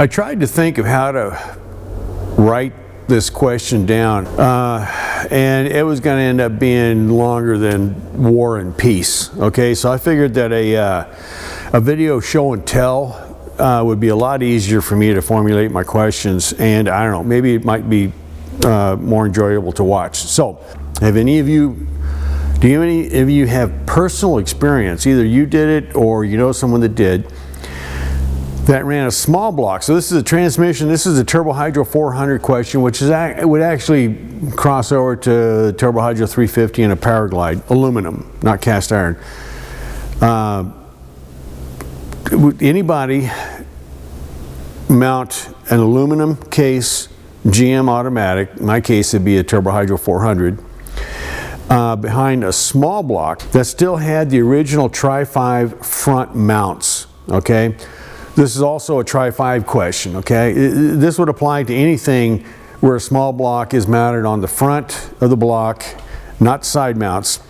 I tried to think of how to write this question down, and it was going to end up being longer than War and Peace. Okay, so I figured that a video show and tell would be a lot easier for me to formulate my questions, and I don't know, maybe it might be more enjoyable to watch. So, have any of you, do any of you have personal experience, either you did it or you know someone that did, that ran a small block? So this is a transmission, this is a Turbo Hydro 400 question, which is would actually cross over to Turbo Hydro 350 and a Powerglide, aluminum, not cast iron. Would anybody mount an aluminum case GM automatic, in my case it'd be a Turbo Hydro 400, behind a small block that still had the original Tri-5 front mounts? Okay, this is also a Tri-5 question. Okay, this would apply to anything where a small block is mounted on the front of the block, not side mounts,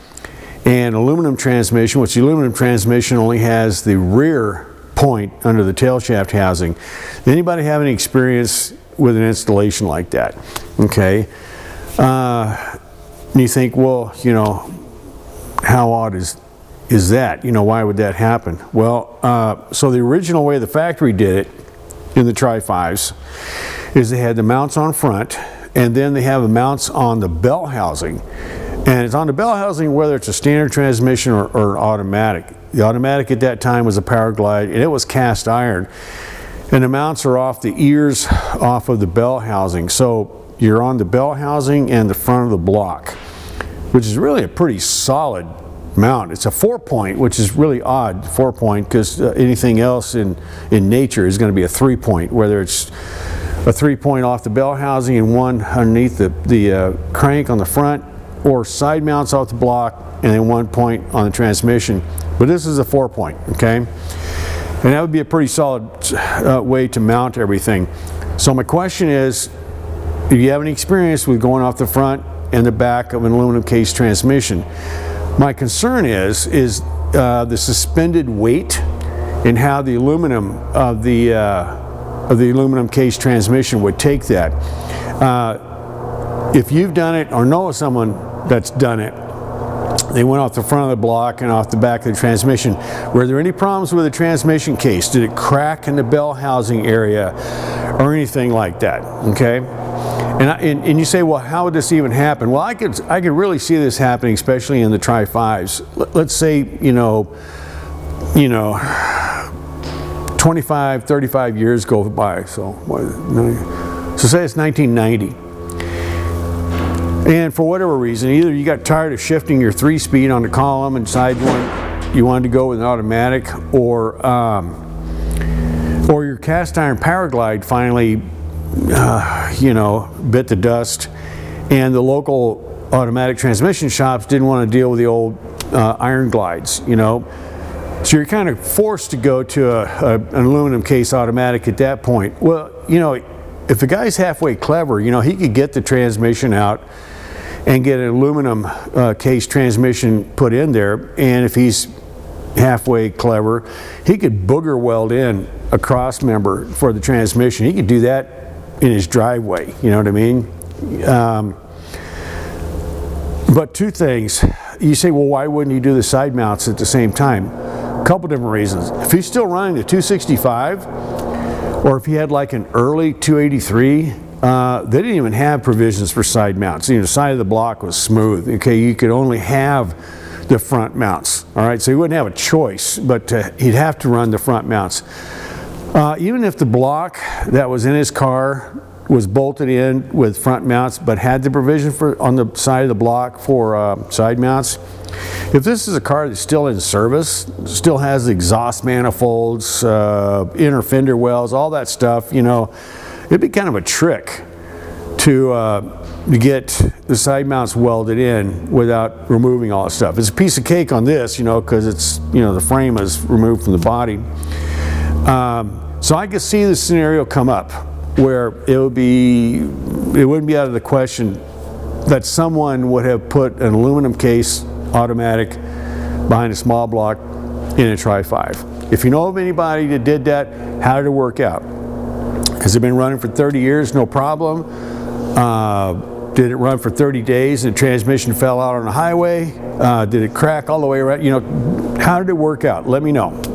and aluminum transmission, which the aluminum transmission only has the rear point under the tail shaft housing. Anybody have any experience with an installation like that? Okay, you think, well, you know, how odd is that? You know, why would that happen? Well, so the original way the factory did it in the Tri-5s is they had the mounts on front, and then they have the mounts on the bell housing. And it's on the bell housing whether it's a standard transmission or automatic. The automatic at that time was a Powerglide, and it was cast iron. And the mounts are off the ears off of the bell housing. So you're on the bell housing and the front of the block, which is really a pretty solid mount. It's a 4-point, which is really odd, 4-point, because anything else in nature is going to be a 3-point, whether it's a 3-point off the bell housing and one underneath the crank on the front, or side mounts off the block and then 1 point on the transmission. But this is a 4-point, okay? And that would be a pretty solid way to mount everything. So my question is, do you have any experience with going off the front and the back of an aluminum case transmission? My concern is the suspended weight and how the aluminum of the aluminum case transmission would take that. If you've done it or know of someone that's done it, they went off the front of the block and off the back of the transmission. Were there any problems with the transmission case? Did it crack in the bell housing area or anything like that? Okay, and you say, well, how would this even happen? Well, I could really see this happening, especially in the Tri-5s. Let's say, you know, 25, 35 years go by. So say it's 1990. And for whatever reason, either you got tired of shifting your 3-speed on the column and decided you wanted to go with an automatic, or your cast iron Powerglide finally, bit the dust, and the local automatic transmission shops didn't want to deal with the old iron glides, you know. So you're kind of forced to go to an aluminum case automatic at that point. Well, you know, if the guy's halfway clever, you know, he could get the transmission out and get an aluminum case transmission put in there, and if he's halfway clever, he could booger weld in a cross member for the transmission. He could do that in his driveway, you know what I mean? But two things. You say, well, why wouldn't you do the side mounts at the same time? A couple different reasons. If he's still running the 265, or if he had like an early 283, they didn't even have provisions for side mounts. You know, the side of the block was smooth. Okay, you could only have the front mounts. All right, so he wouldn't have a choice, but he'd have to run the front mounts. Even if the block that was in his car was bolted in with front mounts, but had the provision for on the side of the block for side mounts. If this is a car that's still in service, still has the exhaust manifolds, inner fender wells, all that stuff, you know, it'd be kind of a trick to get the side mounts welded in without removing all that stuff. It's a piece of cake on this, you know, because it's, you know, the frame is removed from the body. So I could see this scenario come up where it wouldn't be out of the question that someone would have put an aluminum case automatic behind a small block in a Tri-5. If you know of anybody that did that, how did it work out? Has it been running for 30 years? No problem. Did it run for 30 days and the transmission fell out on the highway? Did it crack all the way around? You know, how did it work out? Let me know.